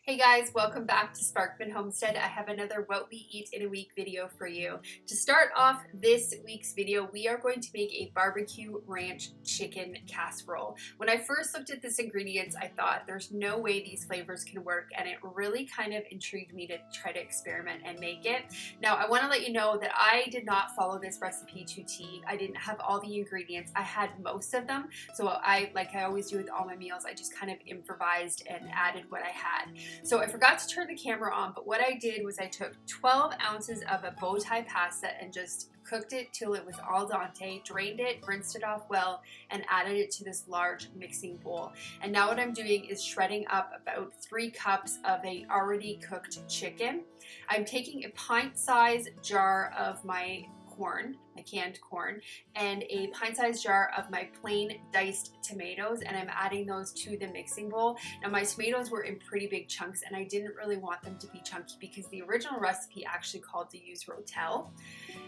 Hey guys, welcome back to Sparkman Homestead. I have another What We Eat in a Week video for you. To start off this week's video, we are going to make a barbecue ranch chicken casserole. When I first looked at this ingredients, I thought there's no way these flavors can work, and it really kind of intrigued me to try to experiment and make it. Now, I want to let you know that I did not follow this recipe to T. I didn't have all the ingredients. I had most of them, so like I always do with all my meals, I just kind of improvised and added what I had. So I forgot to turn the camera on, but what I did was I took 12 ounces of a bow tie pasta and just cooked it till it was al dente, drained it, rinsed it off well, and added it to this large mixing bowl. And now what I'm doing is shredding up about 3 cups of a already cooked chicken. I'm taking a pint-sized jar of my corn, my canned corn, and a pint-sized jar of my plain diced tomatoes, and I'm adding those to the mixing bowl. Now my tomatoes were in pretty big chunks, and I didn't really want them to be chunky because the original recipe actually called to use rotel.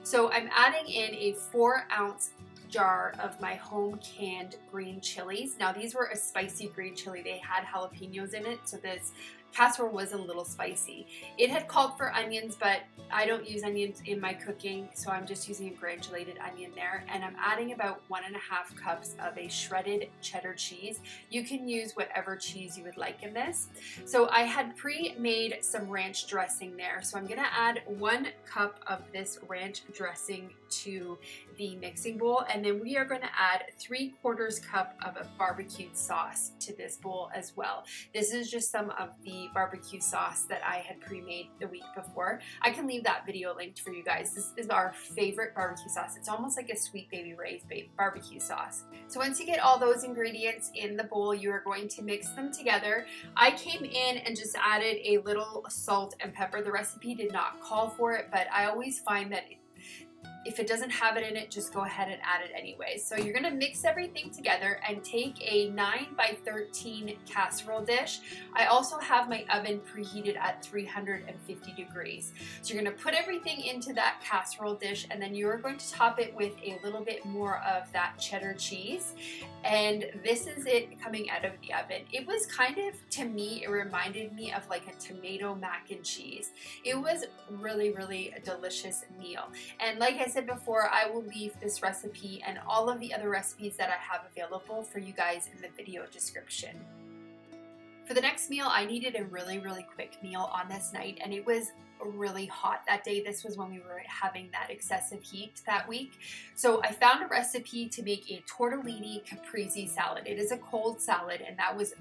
So I'm adding in a 4-ounce jar of my home canned green chilies. Now these were a spicy green chili. They had jalapenos in it, so this casserole was a little spicy. It had called for onions, but I don't use onions in my cooking, so I'm just using a granulated onion there. And I'm adding about 1.5 cups of a shredded cheddar cheese. You can use whatever cheese you would like in this. So I had pre-made some ranch dressing there, so I'm gonna add 1 cup of this ranch dressing to the mixing bowl, and then we are going to add 3/4 cup of a barbecued sauce to this bowl as well. This is just some of the barbecue sauce that I had pre-made the week before. I can leave that video linked for you guys. This is our favorite barbecue sauce. It's almost like a Sweet Baby Ray's barbecue sauce. So once you get all those ingredients in the bowl, you are going to mix them together. I came in and just added a little salt and pepper. The recipe did not call for it, but I always find that if it doesn't have it in it, just go ahead and add it anyway. So you're gonna mix everything together and take a 9x13 casserole dish. I also have my oven preheated at 350 degrees. So you're gonna put everything into that casserole dish, and then you're going to top it with a little bit more of that cheddar cheese. And this is it coming out of the oven. It was kind of, to me, it reminded me of like a tomato mac and cheese. It was really, really a delicious meal. And like I said before, I will leave this recipe and all of the other recipes that I have available for you guys in the video description. For the next meal, I needed a really, really quick meal on this night, and it was really hot that day. This was when we were having that excessive heat that week. So I found a recipe to make a tortellini caprese salad. It is a cold salad, and that was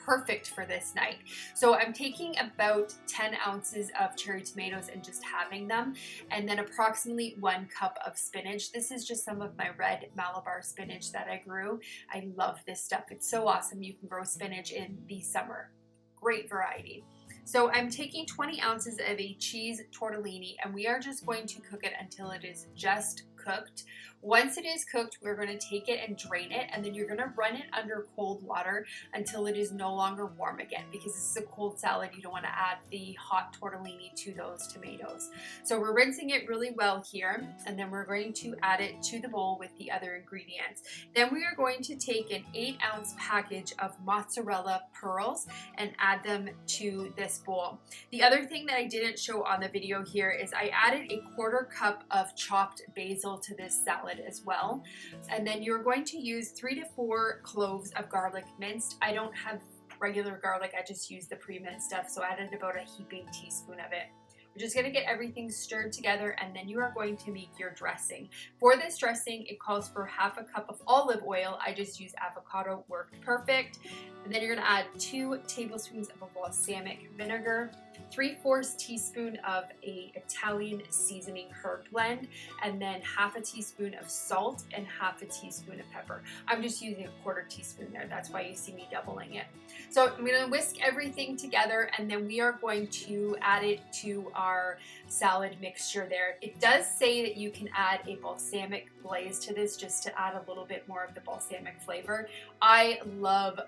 perfect for this night. So I'm taking about 10 ounces of cherry tomatoes and just having them, and then approximately 1 cup of spinach. This is just some of my red Malabar spinach that I grew. I love this stuff. It's so awesome. You can grow spinach in the summer. Great variety. So I'm taking 20 ounces of a cheese tortellini, and we are just going to cook it until it is just cooked. Once it is cooked, we're going to take it and drain it, and then you're going to run it under cold water until it is no longer warm again, because this is a cold salad. You don't want to add the hot tortellini to those tomatoes. So we're rinsing it really well here, and then we're going to add it to the bowl with the other ingredients. Then we are going to take an 8-ounce package of mozzarella pearls and add them to this bowl. The other thing that I didn't show on the video here is I added a 1/4 cup of chopped basil to this salad as well. And then you're going to use 3 to 4 cloves of garlic minced. I don't have regular garlic, I just use the pre-minced stuff, so I added about a heaping teaspoon of it. You're just going to get everything stirred together, and then you are going to make your dressing. For this dressing, it calls for 1/2 cup of olive oil. I just use avocado, worked perfect. And then you're going to add 2 tablespoons of a balsamic vinegar, 3/4 teaspoon of a Italian seasoning herb blend, and then 1/2 teaspoon of salt and 1/2 teaspoon of pepper. I'm just using a 1/4 teaspoon there. That's why you see me doubling it. So I'm going to whisk everything together, and then we are going to add it to our salad mixture there. It does say that you can add a balsamic glaze to this just to add a little bit more of the balsamic flavor. I love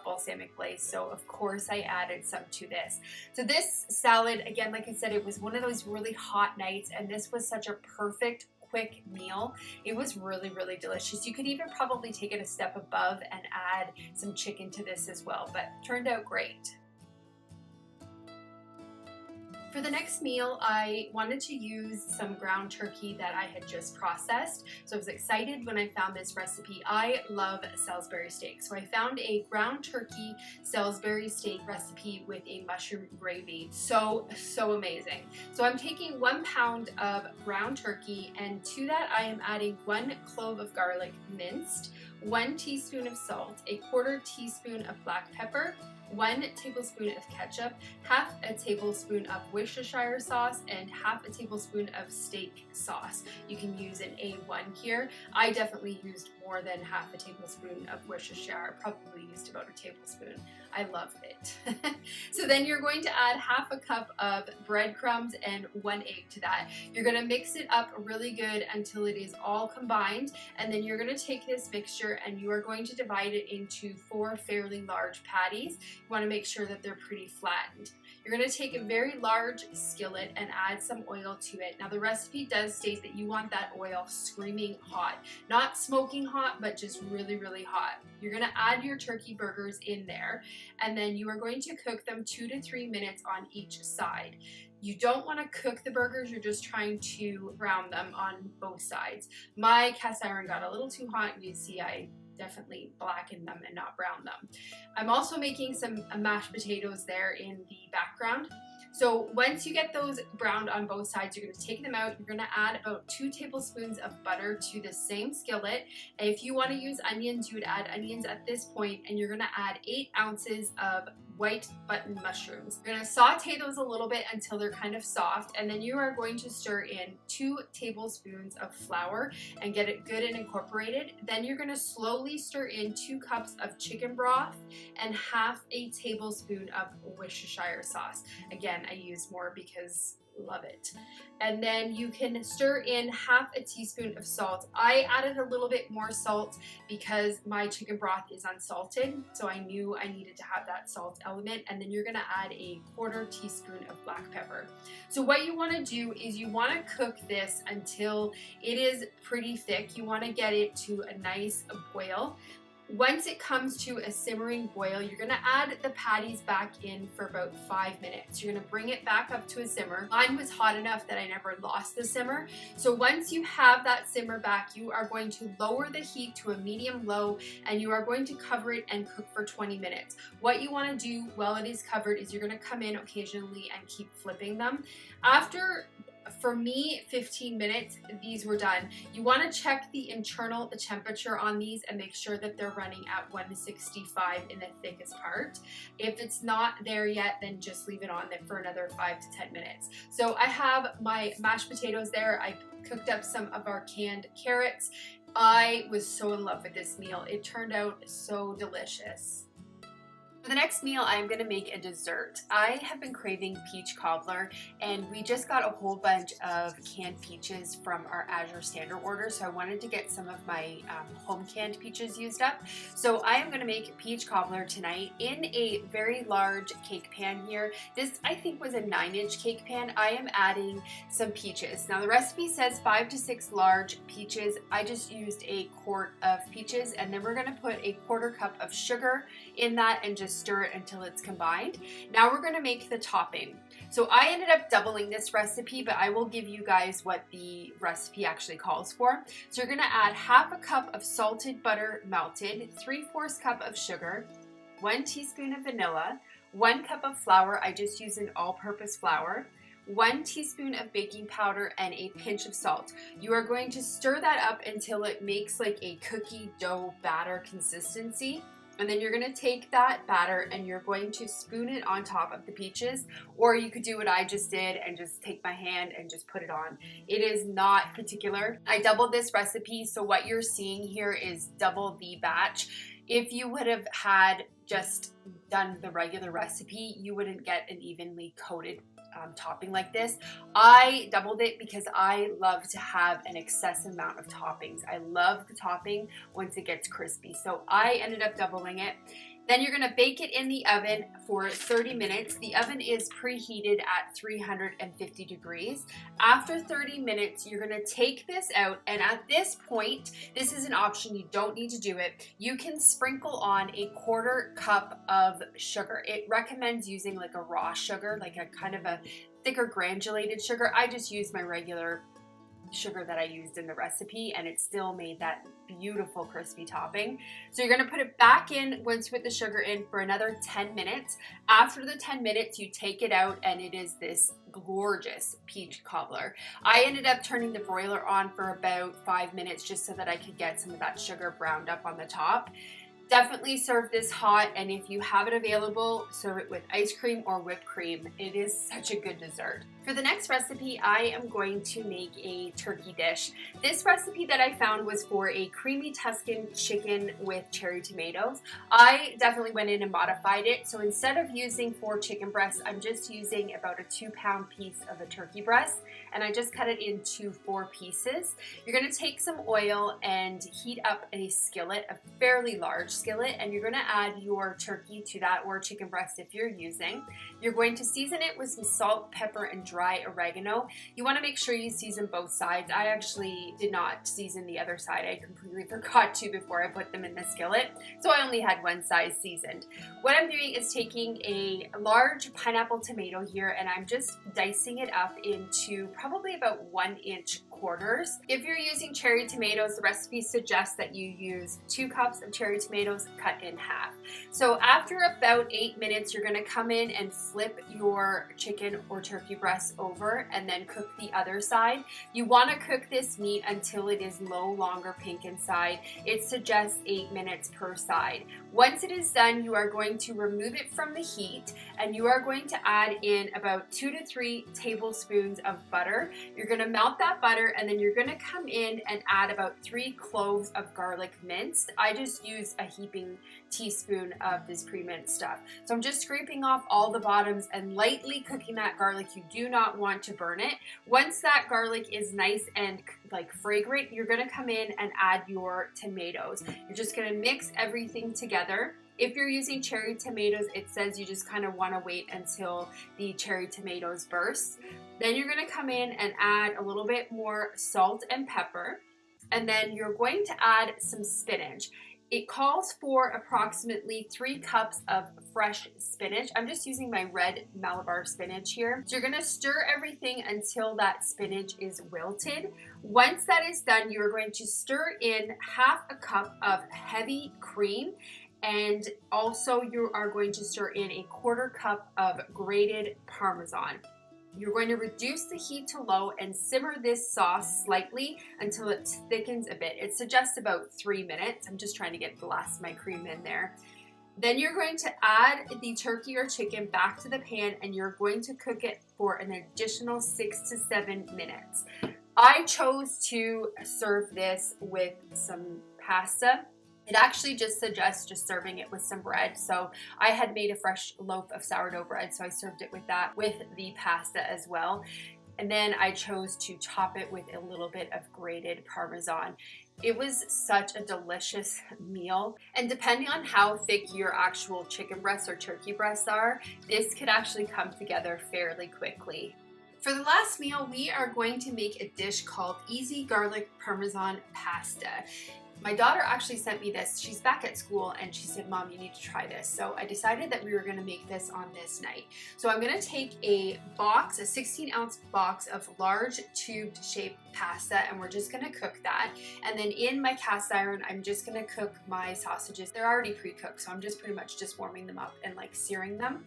balsamic glaze, so of course I added some to this. So this salad, again, like I said, it was one of those really hot nights, and this was such a perfect quick meal. It was really, really delicious. You could even probably take it a step above and add some chicken to this as well, but turned out great. For the next meal, I wanted to use some ground turkey that I had just processed. So I was excited when I found this recipe. I love Salisbury steak. So I found a ground turkey Salisbury steak recipe with a mushroom gravy. So amazing. So I'm taking 1 pound of ground turkey, and to that I am adding 1 clove of garlic minced, 1 teaspoon of salt, a 1/4 teaspoon of black pepper, 1 tablespoon of ketchup, 1/2 tablespoon of Worcestershire sauce, and 1/2 tablespoon of steak sauce. You can use an A1 here. I definitely used more than 1/2 tablespoon of Worcestershire, probably used about 1 tablespoon. I love it. So then you're going to add 1/2 cup of breadcrumbs and 1 egg to that. You're gonna mix it up really good until it is all combined, and then you're gonna take this mixture and you are going to divide it into 4 fairly large patties. You wanna make sure that they're pretty flattened. You're going to take a very large skillet and add some oil to it. Now the recipe does state that you want that oil screaming hot, not smoking hot, but just really, really hot. You're going to add your turkey burgers in there, and then you are going to cook them 2 to 3 minutes on each side. You don't want to cook the burgers, you're just trying to brown them on both sides. My cast iron got a little too hot, and you see I definitely blacken them and not brown them. I'm also making some mashed potatoes there in the background. So once you get those browned on both sides, you're going to take them out. You're going to add about 2 tablespoons of butter to the same skillet. And if you want to use onions, you would add onions at this point, and you're going to add 8 ounces of white button mushrooms. You're going to saute those a little bit until they're kind of soft, and then you are going to stir in 2 tablespoons of flour and get it good and incorporated. Then you're going to slowly stir in 2 cups of chicken broth and 1/2 tablespoon of Worcestershire sauce. Again, I use more because love it. And then you can stir in 1/2 teaspoon of salt. I added a little bit more salt because my chicken broth is unsalted, so I knew I needed to have that salt element. And then you're gonna add a 1/4 teaspoon of black pepper. So what you wanna do is you wanna cook this until it is pretty thick. You wanna get it to a nice boil. Once it comes to a simmering boil, you're gonna add the patties back in for about 5 minutes. You're gonna bring it back up to a simmer. Mine was hot enough that I never lost the simmer. So once you have that simmer back, you are going to lower the heat to a medium low, and you are going to cover it and cook for 20 minutes. What you wanna do while it is covered is you're gonna come in occasionally and keep flipping them. After, for me, 15 minutes, these were done. You want to check the temperature on these and make sure that they're running at 165 in the thickest part. If it's not there yet, then just leave it on there for another 5 to 10 minutes. So I have my mashed potatoes there. I cooked up some of our canned carrots. I was so in love with this meal. It turned out so delicious. For the next meal, I'm going to make a dessert. I have been craving peach cobbler, and we just got a whole bunch of canned peaches from our Azure standard order, so I wanted to get some of my home canned peaches used up. So I am going to make peach cobbler tonight in a very large cake pan here. This, I think, was a 9-inch cake pan. I am adding some peaches. Now the recipe says 5 to 6 large peaches. I just used a quart of peaches, and then we're going to put a 1/4 cup of sugar in that and just stir it until it's combined. Now we're going to make the topping. So I ended up doubling this recipe, but I will give you guys what the recipe actually calls for. So you're going to add 1/2 cup of salted butter melted, 3/4 cup of sugar, 1 teaspoon of vanilla, 1 cup of flour. I just use an all-purpose flour, 1 teaspoon of baking powder, and a pinch of salt. You are going to stir that up until it makes like a cookie dough batter consistency. And then you're going to take that batter and you're going to spoon it on top of the peaches, or you could do what I just did and just take my hand and just put it on. It is not particular. I doubled this recipe, so what you're seeing here is double the batch. If you would have had just done the regular recipe, you wouldn't get an evenly coated topping like this. I doubled it because I love to have an excessive amount of toppings. I love the topping once it gets crispy. So I ended up doubling it. Then you're gonna bake it in the oven for 30 minutes. The oven is preheated at 350 degrees. After 30 minutes, you're gonna take this out, and at this point, this is an option, you don't need to do it. You can sprinkle on a 1/4 cup of sugar. It recommends using like a raw sugar, like a kind of a thicker granulated sugar. I just use my regular sugar that I used in the recipe, and it still made that beautiful crispy topping. So you're gonna put it back in once you put the sugar in for another 10 minutes. After the 10 minutes, you take it out, and it is this gorgeous peach cobbler. I ended up turning the broiler on for about 5 minutes just so that I could get some of that sugar browned up on the top. Definitely serve this hot, and if you have it available, serve it with ice cream or whipped cream. It is such a good dessert. For the next recipe, I am going to make a turkey dish. This recipe that I found was for a creamy Tuscan chicken with cherry tomatoes. I definitely went in and modified it. So instead of using 4 chicken breasts, I'm just using about a 2-pound piece of a turkey breast, and I just cut it into 4 pieces. You're gonna take some oil and heat up a skillet, a fairly large skillet, and you're gonna add your turkey to that, or chicken breast if you're using. You're going to season it with some salt, pepper, and dry oregano. You want to make sure you season both sides. I actually did not season the other side. I completely forgot to before I put them in the skillet, so I only had one side seasoned. What I'm doing is taking a large pineapple tomato here, and I'm just dicing it up into probably about 1-inch quarters. If you're using cherry tomatoes, the recipe suggests that you use 2 cups of cherry tomatoes cut in half. So after about 8 minutes, you're gonna come in and flip your chicken or turkey breast over and then cook the other side. You wanna cook this meat until it is no longer pink inside. It suggests 8 minutes per side. Once it is done, you are going to remove it from the heat, and you are going to add in about 2 to 3 tablespoons of butter. You're gonna melt that butter, and then you're gonna come in and add about 3 cloves of garlic minced. I just used a heaping teaspoon of this pre-minced stuff. So I'm just scraping off all the bottoms and lightly cooking that garlic. You do not want to burn it. Once that garlic is nice and like fragrant, you're gonna come in and add your tomatoes. You're just gonna mix everything together. If you're using cherry tomatoes, it says you just kind of want to wait until the cherry tomatoes burst. Then you're going to come in and add a little bit more salt and pepper, and then you're going to add some spinach. It calls for approximately 3 cups of fresh spinach. I'm just using my red Malabar spinach here. So you're gonna stir everything until that spinach is wilted. Once that is done, you're going to stir in 1/2 cup of heavy cream, and also you are going to stir in 1/4 cup of grated Parmesan. You're going to reduce the heat to low and simmer this sauce slightly until it thickens a bit. It suggests about 3 minutes. I'm just trying to get the last of my cream in there. Then you're going to add the turkey or chicken back to the pan, and you're going to cook it for an additional 6 to 7 minutes. I chose to serve this with some pasta. It actually just suggests just serving it with some bread. So I had made a fresh loaf of sourdough bread, so I served it with that, with the pasta as well. And then I chose to top it with a little bit of grated Parmesan. It was such a delicious meal. And depending on how thick your actual chicken breasts or turkey breasts are, this could actually come together fairly quickly. For the last meal, we are going to make a dish called Easy Garlic Parmesan Pasta. My daughter actually sent me this. She's back at school and she said, "Mom, you need to try this." So I decided that we were gonna make this on this night. So I'm gonna take a 16-ounce box of large tubed shaped pasta, and we're just gonna cook that. And then in my cast iron, I'm just gonna cook my sausages. They're already pre-cooked, so I'm just pretty much just warming them up and like searing them.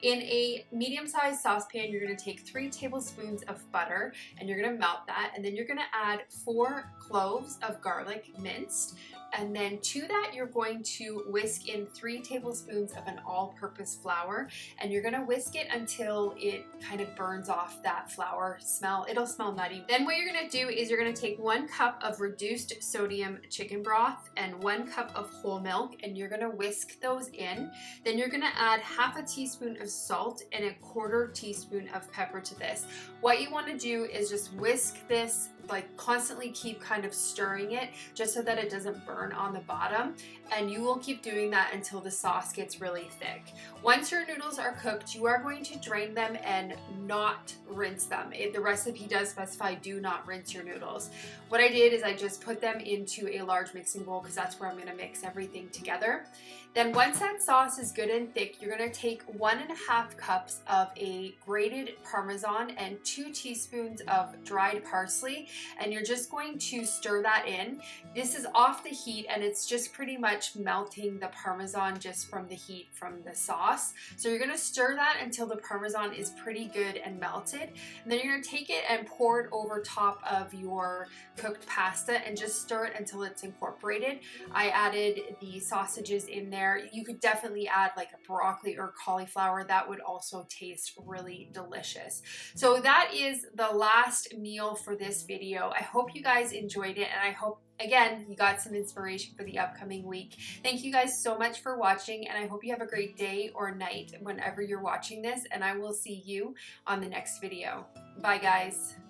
In a medium-sized saucepan, you're gonna take 3 tablespoons of butter, and you're gonna melt that, and then you're gonna add 4 cloves of garlic minced, and then to that you're going to whisk in 3 tablespoons of an all-purpose flour, and you're gonna whisk it until it kind of burns off that flour smell. It'll smell nutty. Then what you're gonna do is you're gonna take 1 cup of reduced sodium chicken broth and 1 cup of whole milk, and you're gonna whisk those in. Then you're gonna add 1/2 teaspoon of salt and 1/4 teaspoon of pepper to this. What you wanna do is just whisk this, like constantly keep kind of stirring it just so that it doesn't burn. burn on the bottom, and you will keep doing that until the sauce gets really thick. Once your noodles are cooked, you are going to drain them and not rinse them. The recipe does specify do not rinse your noodles. What I did is I just put them into a large mixing bowl because that's where I'm going to mix everything together. Then once that sauce is good and thick, you're going to take 1.5 cups of a grated Parmesan and 2 teaspoons of dried parsley, and you're just going to stir that in. This is off the heat, and it's just pretty much melting the Parmesan just from the heat from the sauce. So you're going to stir that until the Parmesan is pretty good and melted, and then you're going to take it and pour it over top of your cooked pasta and just stir it until it's incorporated. I added the sausages in there. You could definitely add like a broccoli or cauliflower. That would also taste really delicious. So that is the last meal for this video. I hope you guys enjoyed it, and I hope again you got some inspiration for the upcoming week. Thank you guys so much for watching, and I hope you have a great day or night whenever you're watching this, and I will see you on the next video. Bye guys.